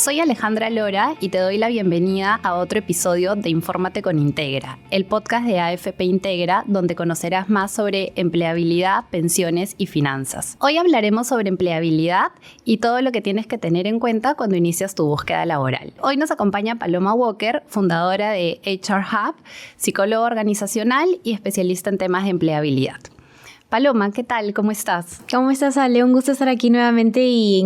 Soy Alejandra Lora y te doy la bienvenida a otro episodio de Infórmate con Integra, el podcast de AFP Integra, donde conocerás más sobre empleabilidad, pensiones y finanzas. Hoy hablaremos sobre empleabilidad y todo lo que tienes que tener en cuenta cuando inicias tu búsqueda laboral. Hoy nos acompaña Paloma Walker, fundadora de HR Hub, psicóloga organizacional y especialista en temas de empleabilidad. Paloma, ¿qué tal? ¿Cómo estás? ¿Cómo estás, Ale? Un gusto estar aquí nuevamente y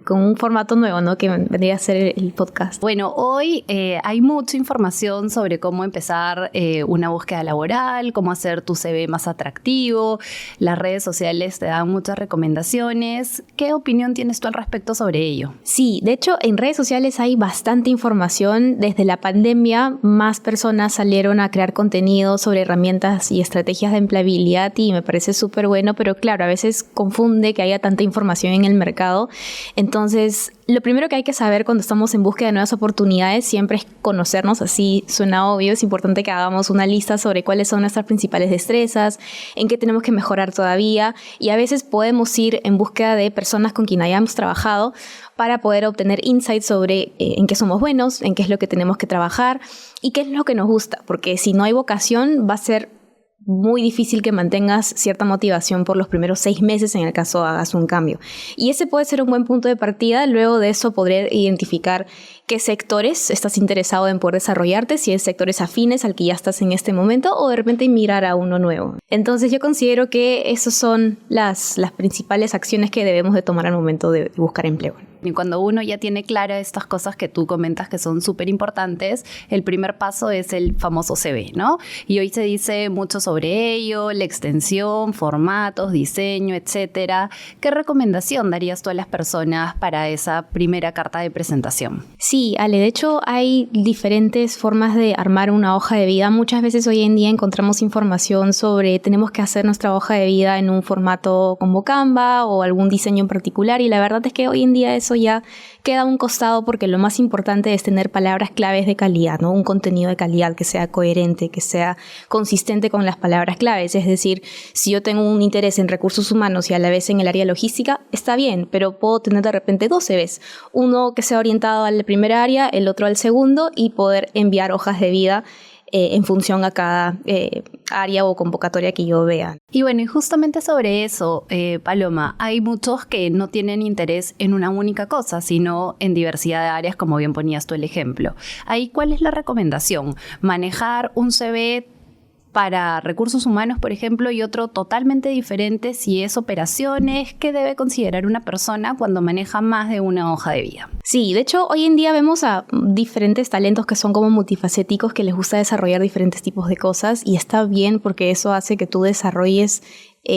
con un formato nuevo, ¿no? Que vendría a ser el podcast. Bueno, hoy hay mucha información sobre cómo empezar una búsqueda laboral, cómo hacer tu CV más atractivo. Las redes sociales te dan muchas recomendaciones. ¿Qué opinión tienes tú al respecto sobre ello? Sí, de hecho, en redes sociales hay bastante información. Desde la pandemia, más personas salieron a crear contenido sobre herramientas y estrategias de empleabilidad y me parece súper bueno, pero claro, a veces confunde que haya tanta información en el mercado. Entonces, lo primero que hay que saber cuando estamos en búsqueda de nuevas oportunidades siempre es conocernos, así suena obvio. Es importante que hagamos una lista sobre cuáles son nuestras principales destrezas, en qué tenemos que mejorar todavía, y a veces podemos ir en búsqueda de personas con quien hayamos trabajado para poder obtener insights sobre en qué somos buenos, en qué es lo que tenemos que trabajar y qué es lo que nos gusta, porque si no hay vocación va a ser muy difícil que mantengas cierta motivación por los primeros 6 meses en el caso hagas un cambio. Y ese puede ser un buen punto de partida. Luego de eso poder identificar qué sectores estás interesado en poder desarrollarte, si es sectores afines al que ya estás en este momento o de repente mirar a uno nuevo. Entonces yo considero que esas son las principales acciones que debemos de tomar al momento de buscar empleo. Y cuando uno ya tiene claras estas cosas que tú comentas que son súper importantes, el primer paso es el famoso CV, ¿no? Y hoy se dice mucho sobre ello, la extensión, formatos, diseño, etcétera. ¿Qué recomendación darías tú a las personas para esa primera carta de presentación? Sí, Ale, de hecho hay diferentes formas de armar una hoja de vida. Muchas veces hoy en día encontramos información sobre tenemos que hacer nuestra hoja de vida en un formato como Canva o algún diseño en particular, y la verdad es que hoy en día eso ya queda a un costado porque lo más importante es tener palabras claves de calidad, ¿no? Un contenido de calidad que sea coherente, que sea consistente con las palabras claves. Es decir, si yo tengo un interés en recursos humanos y a la vez en el área logística, está bien, pero puedo tener de repente 2 CVs. Uno que sea orientado al primer área, el otro al segundo, y poder enviar hojas de vida en función a cada área o convocatoria que yo vea. Y bueno, y justamente sobre eso, Paloma, hay muchos que no tienen interés en una única cosa, sino en diversidad de áreas, como bien ponías tú el ejemplo. Ahí, ¿cuál es la recomendación? ¿Manejar un CV para recursos humanos, por ejemplo, y otro totalmente diferente si es operaciones? ¿Qué debe considerar una persona cuando maneja más de una hoja de vida? Sí, de hecho, hoy en día vemos a diferentes talentos que son como multifacéticos, que les gusta desarrollar diferentes tipos de cosas, y está bien porque eso hace que tú desarrolles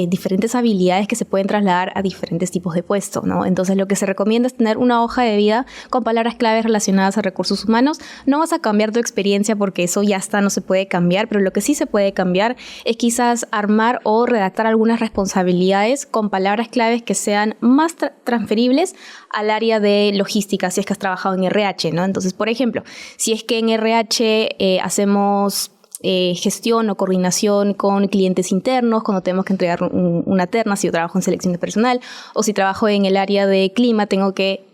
diferentes habilidades que se pueden trasladar a diferentes tipos de puestos, ¿no? Entonces lo que se recomienda es tener una hoja de vida con palabras claves relacionadas a recursos humanos. No vas a cambiar tu experiencia porque eso ya está, no se puede cambiar, pero lo que sí se puede cambiar es quizás armar o redactar algunas responsabilidades con palabras claves que sean más transferibles al área de logística, si es que has trabajado en RH, ¿no? Entonces, por ejemplo, si es que en RH hacemos gestión o coordinación con clientes internos, cuando tenemos que entregar una terna, si yo trabajo en selección de personal, o si trabajo en el área de clima, tengo que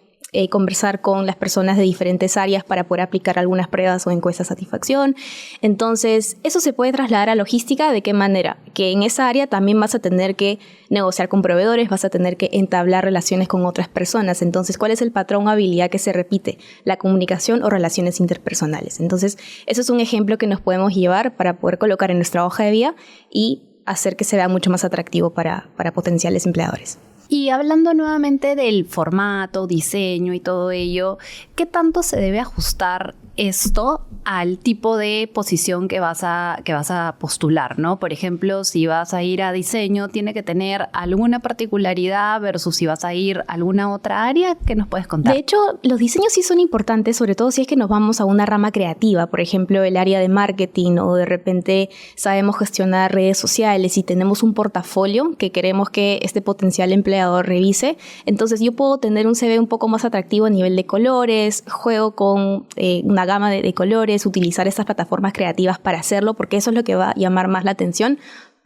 conversar con las personas de diferentes áreas para poder aplicar algunas pruebas o encuestas de satisfacción. Entonces, eso se puede trasladar a logística. ¿De qué manera? Que en esa área también vas a tener que negociar con proveedores, vas a tener que entablar relaciones con otras personas. Entonces, ¿cuál es el patrón o habilidad que se repite? La comunicación o relaciones interpersonales. Entonces, eso es un ejemplo que nos podemos llevar para poder colocar en nuestra hoja de vida y hacer que se vea mucho más atractivo para potenciales empleadores. Y hablando nuevamente del formato, diseño y todo ello, ¿qué tanto se debe ajustar esto al tipo de posición que vas a postular, ¿no? Por ejemplo, si vas a ir a diseño, tiene que tener alguna particularidad versus si vas a ir a alguna otra área. ¿Qué nos puedes contar? De hecho, los diseños sí son importantes, sobre todo si es que nos vamos a una rama creativa, por ejemplo, el área de marketing, o de repente sabemos gestionar redes sociales y tenemos un portafolio que queremos que este potencial empleador revise. Entonces, yo puedo tener un CV un poco más atractivo a nivel de colores, juego con una gama de colores, utilizar estas plataformas creativas para hacerlo, porque eso es lo que va a llamar más la atención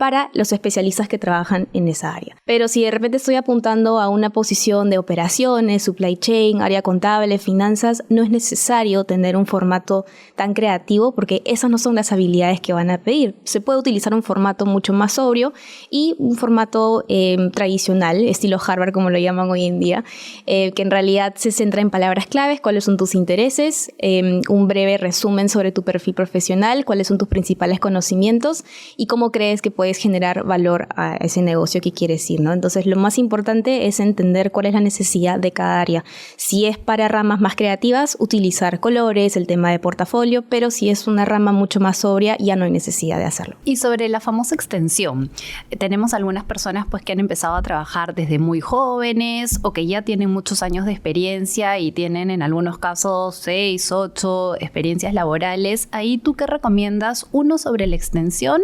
para los especialistas que trabajan en esa área. Pero si de repente estoy apuntando a una posición de operaciones, supply chain, área contable, finanzas, no es necesario tener un formato tan creativo porque esas no son las habilidades que van a pedir. Se puede utilizar un formato mucho más sobrio y un formato tradicional, estilo Harvard como lo llaman hoy en día, que en realidad se centra en palabras claves, cuáles son tus intereses, un breve resumen sobre tu perfil profesional, cuáles son tus principales conocimientos y cómo crees que puedes generar valor a ese negocio que quieres ir, ¿no? Entonces, lo más importante es entender cuál es la necesidad de cada área. Si es para ramas más creativas, utilizar colores, el tema de portafolio, pero si es una rama mucho más sobria, ya no hay necesidad de hacerlo. Y sobre la famosa extensión, tenemos algunas personas pues que han empezado a trabajar desde muy jóvenes o que ya tienen muchos años de experiencia y tienen en algunos casos 6, 8 experiencias laborales. Ahí, ¿tú qué recomiendas? Uno, sobre la extensión,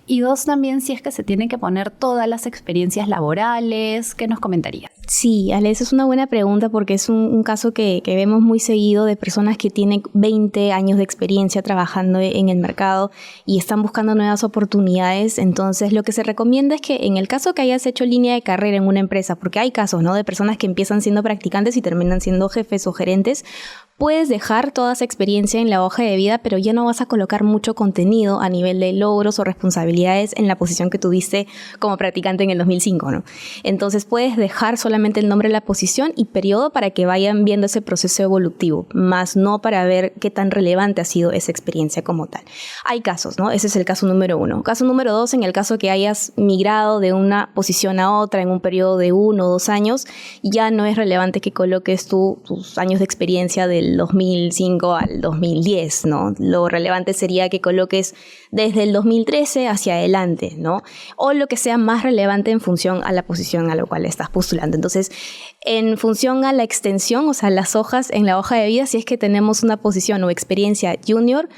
y dos, también si es que se tienen que poner todas las experiencias laborales. ¿Qué nos comentarías? Sí, Ale, esa es una buena pregunta porque es un caso que vemos muy seguido de personas que tienen 20 años de experiencia trabajando en el mercado y están buscando nuevas oportunidades. Entonces, lo que se recomienda es que en el caso que hayas hecho línea de carrera en una empresa, porque hay casos, ¿no?, de personas que empiezan siendo practicantes y terminan siendo jefes o gerentes, puedes dejar toda esa experiencia en la hoja de vida, pero ya no vas a colocar mucho contenido a nivel de logros o responsabilidades en la posición que tuviste como practicante en el 2005, ¿no? Entonces puedes dejar solamente el nombre de la posición y periodo para que vayan viendo ese proceso evolutivo, más no para ver qué tan relevante ha sido esa experiencia como tal. Hay casos, ¿no? Ese es el caso número 1. Caso número 2, en el caso que hayas migrado de una posición a otra en un periodo de 1 o 2 años, ya no es relevante que coloques tus años de experiencia del 2005 al 2010, ¿no? Lo relevante sería que coloques desde el 2013 hacia adelante, ¿no? O lo que sea más relevante en función a la posición a la cual estás postulando. Entonces, en función a la extensión, o sea, las hojas en la hoja de vida, si es que tenemos una posición o experiencia junior,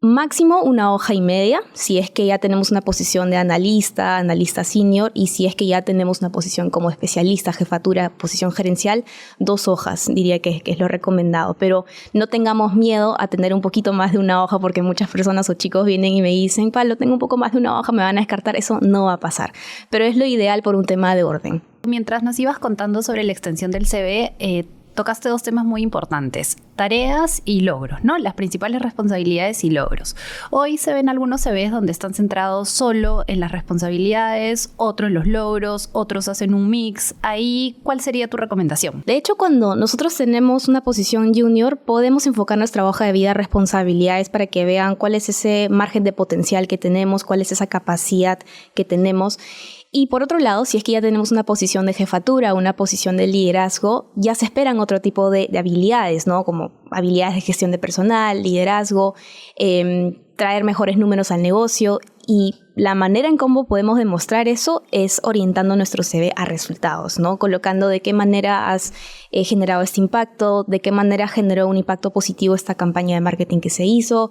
máximo 1 hoja y media, si es que ya tenemos una posición de analista senior, y si es que ya tenemos una posición como especialista, jefatura, posición gerencial, 2 hojas, diría que es lo recomendado. Pero no tengamos miedo a tener un poquito más de 1 hoja, porque muchas personas o chicos vienen y me dicen, Pablo, tengo un poco más de 1 hoja, me van a descartar. Eso no va a pasar, pero es lo ideal por un tema de orden. Mientras nos ibas contando sobre la extensión del CV, tocaste 2 temas muy importantes: tareas y logros, ¿no? Las principales responsabilidades y logros. Hoy se ven algunos CVs donde están centrados solo en las responsabilidades, otros en los logros, otros hacen un mix. Ahí, ¿cuál sería tu recomendación? De hecho, cuando nosotros tenemos una posición junior, podemos enfocar nuestra hoja de vida a responsabilidades para que vean cuál es ese margen de potencial que tenemos, cuál es esa capacidad que tenemos. Y por otro lado, si es que ya tenemos una posición de jefatura, una posición de liderazgo, ya se esperan otro tipo de habilidades, ¿no? Como habilidades de gestión de personal, liderazgo, traer mejores números al negocio. Y la manera en cómo podemos demostrar eso es orientando nuestro CV a resultados, ¿no? Colocando de qué manera has generado este impacto, de qué manera generó un impacto positivo esta campaña de marketing que se hizo,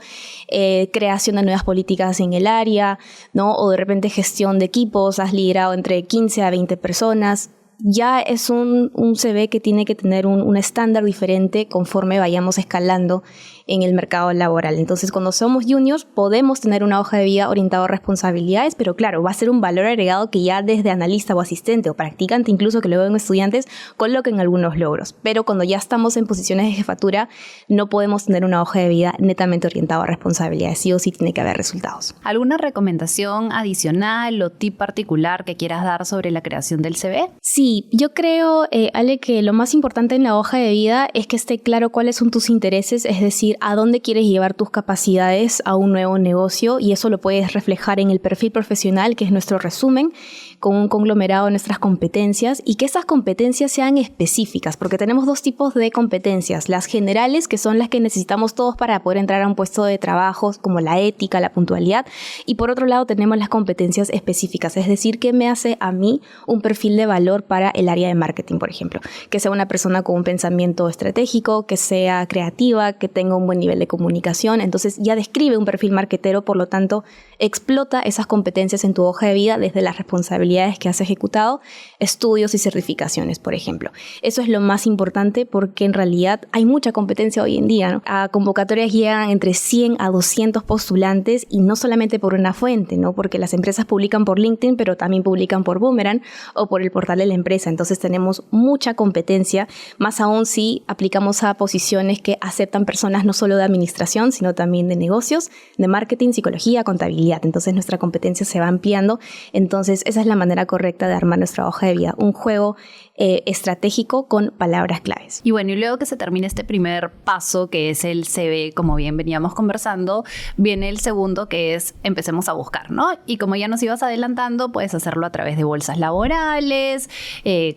creación de nuevas políticas en el área, ¿no? O de repente gestión de equipos, has liderado entre 15 a 20 personas. Ya es un CV que tiene que tener un estándar diferente conforme vayamos escalando en el mercado laboral. Entonces, cuando somos juniors, podemos tener una hoja de vida orientada a responsabilidades, pero claro, va a ser un valor agregado que ya desde analista o asistente o practicante, incluso que lo ven estudiantes, coloquen algunos logros. Pero cuando ya estamos en posiciones de jefatura, no podemos tener una hoja de vida netamente orientada a responsabilidades. Sí o sí tiene que haber resultados. ¿Alguna recomendación adicional o tip particular que quieras dar sobre la creación del CV? Sí, yo creo, Ale, que lo más importante en la hoja de vida es que esté claro cuáles son tus intereses, es decir, a dónde quieres llevar tus capacidades a un nuevo negocio, y eso lo puedes reflejar en el perfil profesional, que es nuestro resumen, con un conglomerado de nuestras competencias, y que esas competencias sean específicas, porque tenemos 2 tipos de competencias: las generales, que son las que necesitamos todos para poder entrar a un puesto de trabajo, como la ética, la puntualidad, y por otro lado tenemos las competencias específicas, es decir, ¿qué me hace a mí un perfil de valor para el área de marketing, por ejemplo? Que sea una persona con un pensamiento estratégico, que sea creativa, que tenga un buen nivel de comunicación. Entonces ya describe un perfil marketero, por lo tanto explota esas competencias en tu hoja de vida desde las responsabilidades habilidades que has ejecutado, estudios y certificaciones, por ejemplo. Eso es lo más importante porque en realidad hay mucha competencia hoy en día, ¿no? A convocatorias llegan entre 100 a 200 postulantes y no solamente por una fuente, ¿no? Porque las empresas publican por LinkedIn, pero también publican por Boomerang o por el portal de la empresa. Entonces tenemos mucha competencia, más aún si aplicamos a posiciones que aceptan personas no solo de administración, sino también de negocios, de marketing, psicología, contabilidad. Entonces nuestra competencia se va ampliando. Entonces esa es la manera correcta de armar nuestra hoja de vida. Un juego estratégico con palabras claves. Y bueno, y luego que se termine este primer paso, que es el CV, como bien veníamos conversando, viene el segundo, que es empecemos a buscar, ¿no? Y como ya nos ibas adelantando, puedes hacerlo a través de bolsas laborales,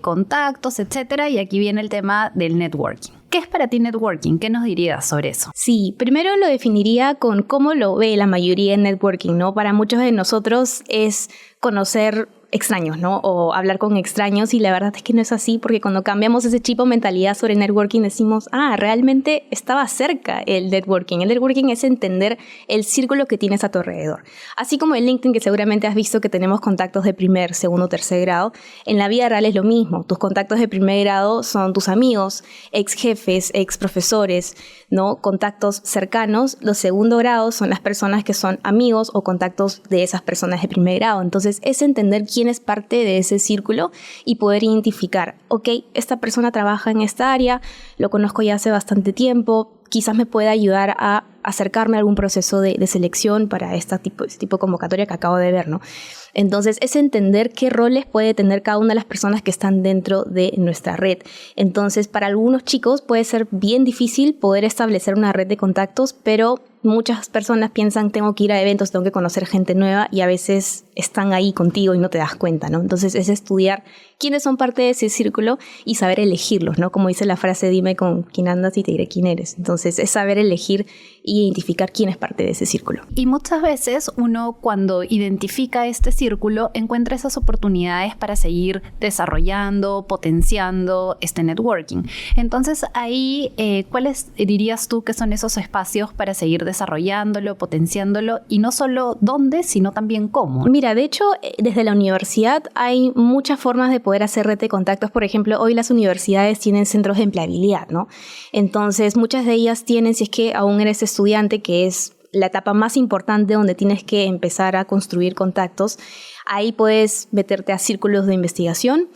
contactos, etcétera. Y aquí viene el tema del networking. ¿Qué es para ti networking? ¿Qué nos dirías sobre eso? Sí, primero lo definiría con cómo lo ve la mayoría en networking, ¿no? Para muchos de nosotros es conocer extraños, ¿no? O hablar con extraños, y la verdad es que no es así, porque cuando cambiamos ese chip o mentalidad sobre networking decimos, realmente estaba cerca el networking. El networking es entender el círculo que tienes a tu alrededor. Así como en LinkedIn, que seguramente has visto que tenemos contactos de primer, segundo, tercer grado, en la vida real es lo mismo. Tus contactos de primer grado son tus amigos, ex jefes, ex profesores, ¿no? Contactos cercanos. Los segundo grados son las personas que son amigos o contactos de esas personas de primer grado. Entonces es entender quién es parte de ese círculo y poder identificar, ok, esta persona trabaja en esta área, lo conozco ya hace bastante tiempo, quizás me pueda ayudar a acercarme a algún proceso de selección para este tipo de convocatoria que acabo de ver, ¿no? Entonces, es entender qué roles puede tener cada una de las personas que están dentro de nuestra red. Entonces, para algunos chicos puede ser bien difícil poder establecer una red de contactos, pero muchas personas piensan, tengo que ir a eventos, tengo que conocer gente nueva, y a veces están ahí contigo y no te das cuenta, ¿no? Entonces, es estudiar quiénes son parte de ese círculo y saber elegirlos, ¿no? Como dice la frase, dime con quién andas y te diré quién eres. Entonces, es saber elegir y identificar quién es parte de ese círculo. Y muchas veces uno, cuando identifica este círculo, encuentra esas oportunidades para seguir desarrollando, potenciando este networking. Entonces ahí, ¿cuáles dirías tú que son esos espacios para seguir desarrollándolo, potenciándolo, y no solo dónde, sino también cómo? Mira, de hecho, desde la universidad hay muchas formas de poder hacer red de contactos. Por ejemplo, hoy las universidades tienen centros de empleabilidad, ¿no? Entonces, muchas de ellas tienen, si es que aún eres estudiante, que es la etapa más importante donde tienes que empezar a construir contactos, ahí puedes meterte a círculos de investigación,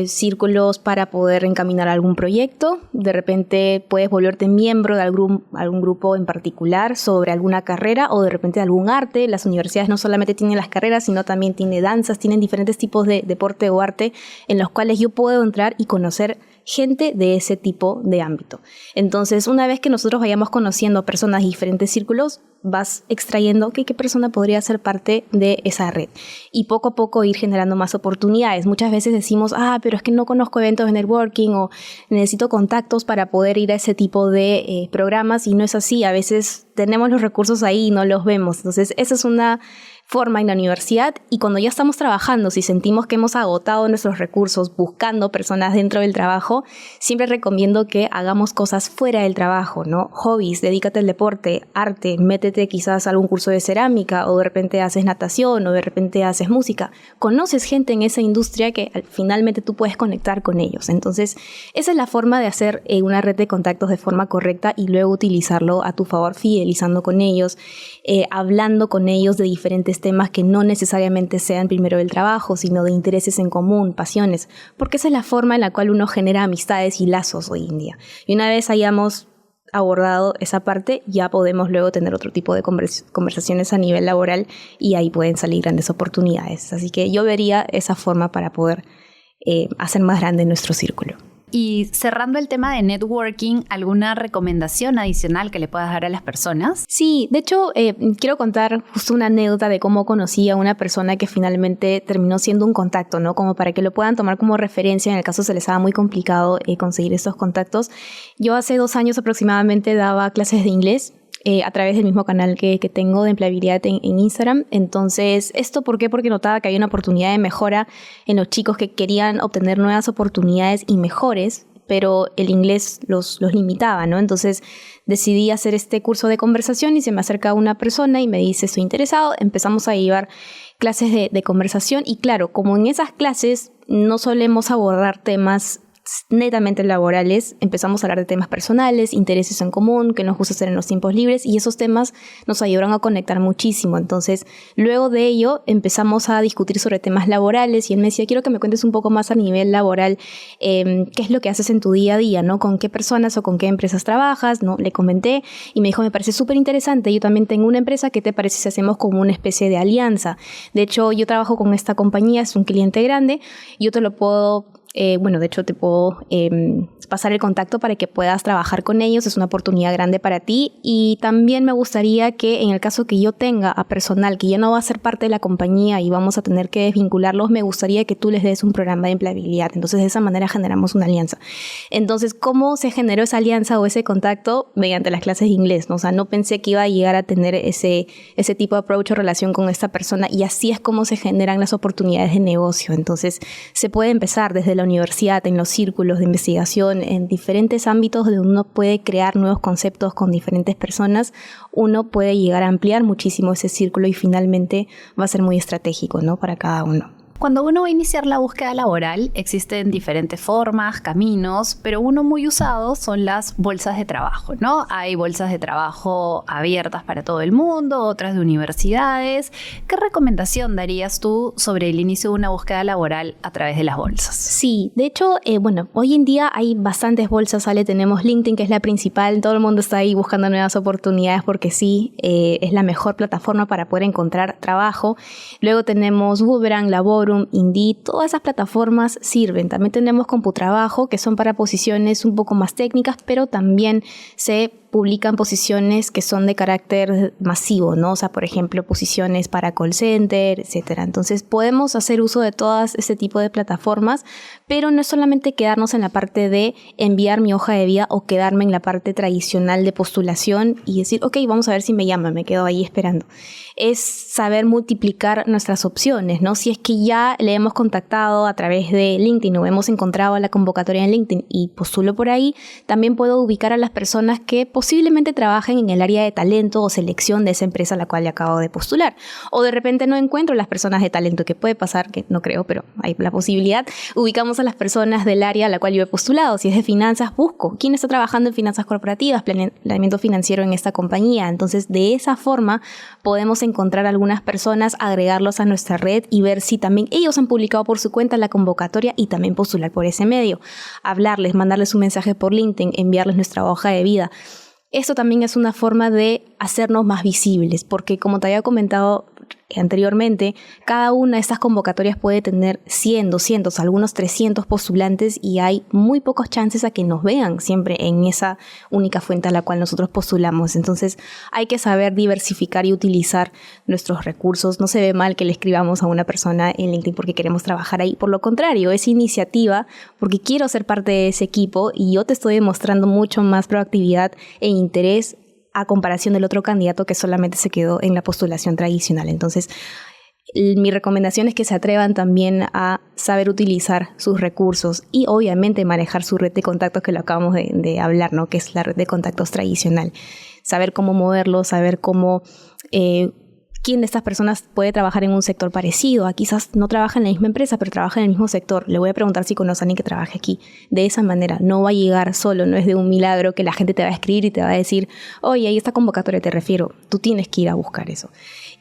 círculos para poder encaminar algún proyecto. De repente puedes volverte miembro de algún grupo en particular sobre alguna carrera, o de repente algún arte. Las universidades no solamente tienen las carreras, sino también tienen danzas, tienen diferentes tipos de deporte o arte en los cuales yo puedo entrar y conocer gente de ese tipo de ámbito. Entonces, una vez que nosotros vayamos conociendo personas de diferentes círculos, vas extrayendo qué persona podría ser parte de esa red, y poco a poco ir generando más oportunidades. Muchas veces decimos, pero es que no conozco eventos de networking, o necesito contactos para poder ir a ese tipo de programas, y no es así. A veces tenemos los recursos ahí y no los vemos. Entonces, esa es una forma en la universidad. Y cuando ya estamos trabajando, si sentimos que hemos agotado nuestros recursos buscando personas dentro del trabajo, siempre recomiendo que hagamos cosas fuera del trabajo, ¿no? Hobbies, dedícate al deporte, arte, métete quizás a algún curso de cerámica, o de repente haces natación, o de repente haces música. Conoces gente en esa industria que finalmente tú puedes conectar con ellos. Entonces, esa es la forma de hacer una red de contactos de forma correcta, y luego utilizarlo a tu favor, fidelizando con ellos, hablando con ellos de diferentes temas que no necesariamente sean primero del trabajo, sino de intereses en común, pasiones, porque esa es la forma en la cual uno genera amistades y lazos hoy en día. Y una vez hayamos abordado esa parte, ya podemos luego tener otro tipo de conversaciones a nivel laboral, y ahí pueden salir grandes oportunidades. Así que yo vería esa forma para poder hacer más grande nuestro círculo. Y cerrando el tema de networking, ¿alguna recomendación adicional que le puedas dar a las personas? Sí, de hecho, quiero contar justo una anécdota de cómo conocí a una persona que finalmente terminó siendo un contacto, ¿no? Como para que lo puedan tomar como referencia en el caso se les haga muy complicado conseguir estos contactos. Yo hace 2 años aproximadamente daba clases de inglés a través del mismo canal que tengo de empleabilidad en Instagram. Entonces, ¿esto por qué? Porque notaba que había una oportunidad de mejora en los chicos que querían obtener nuevas oportunidades y mejores, pero el inglés los limitaba, ¿no? Entonces decidí hacer este curso de conversación y se me acerca una persona y me dice, estoy interesado. Empezamos a llevar clases de conversación y claro, como en esas clases no solemos abordar temas netamente laborales, empezamos a hablar de temas personales, intereses en común, qué nos gusta hacer en los tiempos libres, y esos temas nos ayudaron a conectar muchísimo. Entonces, luego de ello, empezamos a discutir sobre temas laborales y él me decía, quiero que me cuentes un poco más a nivel laboral, qué es lo que haces en tu día a día, ¿no? Con qué personas o con qué empresas trabajas, ¿no? Le comenté y me dijo, me parece súper interesante, yo también tengo una empresa, ¿qué te parece si hacemos como una especie de alianza? De hecho, yo trabajo con esta compañía, es un cliente grande, yo te lo puedo... de hecho te puedo pasar el contacto para que puedas trabajar con ellos, es una oportunidad grande para ti y también me gustaría que en el caso que yo tenga a personal que ya no va a ser parte de la compañía y vamos a tener que desvincularlos, me gustaría que tú les des un programa de empleabilidad. Entonces de esa manera generamos una alianza. Entonces, ¿cómo se generó esa alianza o ese contacto? Mediante las clases de inglés, ¿no? O sea, no pensé que iba a llegar a tener ese tipo de approach o relación con esta persona y así es como se generan las oportunidades de negocio. Entonces se puede empezar desde la universidad, en los círculos de investigación, en diferentes ámbitos donde uno puede crear nuevos conceptos con diferentes personas, uno puede llegar a ampliar muchísimo ese círculo y finalmente va a ser muy estratégico, ¿no? Para cada uno. Cuando uno va a iniciar la búsqueda laboral, existen diferentes formas, caminos, pero uno muy usado son las bolsas de trabajo, ¿no? Hay bolsas de trabajo abiertas para todo el mundo, otras de universidades. ¿Qué recomendación darías tú sobre el inicio de una búsqueda laboral a través de las bolsas? Sí, de hecho, hoy en día hay bastantes bolsas, ¿vale? Tenemos LinkedIn, que es la principal, todo el mundo está ahí buscando nuevas oportunidades porque sí, es la mejor plataforma para poder encontrar trabajo. Luego tenemos Boomerang, Laborum, Indeed, todas esas plataformas sirven. También tenemos CompuTrabajo, que son para posiciones un poco más técnicas, pero también se publican posiciones que son de carácter masivo, ¿no? O sea, por ejemplo, posiciones para call center, etcétera. Entonces, podemos hacer uso de todas este tipo de plataformas, pero no es solamente quedarnos en la parte de enviar mi hoja de vida o quedarme en la parte tradicional de postulación y decir, ok, vamos a ver si me llaman, me quedo ahí esperando. Es saber multiplicar nuestras opciones, ¿no? Si es que ya le hemos contactado a través de LinkedIn o hemos encontrado la convocatoria en LinkedIn y postulo por ahí, también puedo ubicar a las personas que posiblemente trabajen en el área de talento o selección de esa empresa a la cual le acabo de postular. O de repente no encuentro las personas de talento, que puede pasar, que no creo, pero hay la posibilidad. Ubicamos a las personas del área a la cual yo he postulado. Si es de finanzas, busco quién está trabajando en finanzas corporativas, planeamiento financiero en esta compañía. Entonces, de esa forma podemos encontrar a algunas personas, agregarlos a nuestra red y ver si también ellos han publicado por su cuenta la convocatoria y también postular por ese medio. Hablarles, mandarles un mensaje por LinkedIn, enviarles nuestra hoja de vida. Esto también es una forma de hacernos más visibles, porque como te había comentado anteriormente, cada una de estas convocatorias puede tener 100, 200, algunos 300 postulantes y hay muy pocos chances a que nos vean siempre en esa única fuente a la cual nosotros postulamos. Entonces hay que saber diversificar y utilizar nuestros recursos. No se ve mal que le escribamos a una persona en LinkedIn porque queremos trabajar ahí. Por lo contrario, es iniciativa porque quiero ser parte de ese equipo y yo te estoy demostrando mucho más proactividad e interés a comparación del otro candidato que solamente se quedó en la postulación tradicional. Entonces, mi recomendación es que se atrevan también a saber utilizar sus recursos y obviamente manejar su red de contactos, que lo acabamos de hablar, ¿no? Que es la red de contactos tradicional. Saber cómo moverlo, saber cómo... ¿Quién de estas personas puede trabajar en un sector parecido? Quizás no trabaja en la misma empresa, pero trabaja en el mismo sector. Le voy a preguntar si conoce a alguien que trabaje aquí. De esa manera, no va a llegar solo, no es de un milagro que la gente te va a escribir y te va a decir, oye, ahí está convocatoria, te refiero. Tú tienes que ir a buscar eso.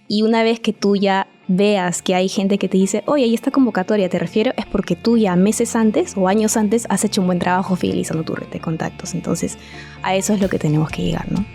Y una vez que tú ya veas que hay gente que te dice, oye, ahí está convocatoria, te refiero, es porque tú ya meses antes o años antes has hecho un buen trabajo fidelizando tu red de contactos. Entonces, a eso es lo que tenemos que llegar, ¿no?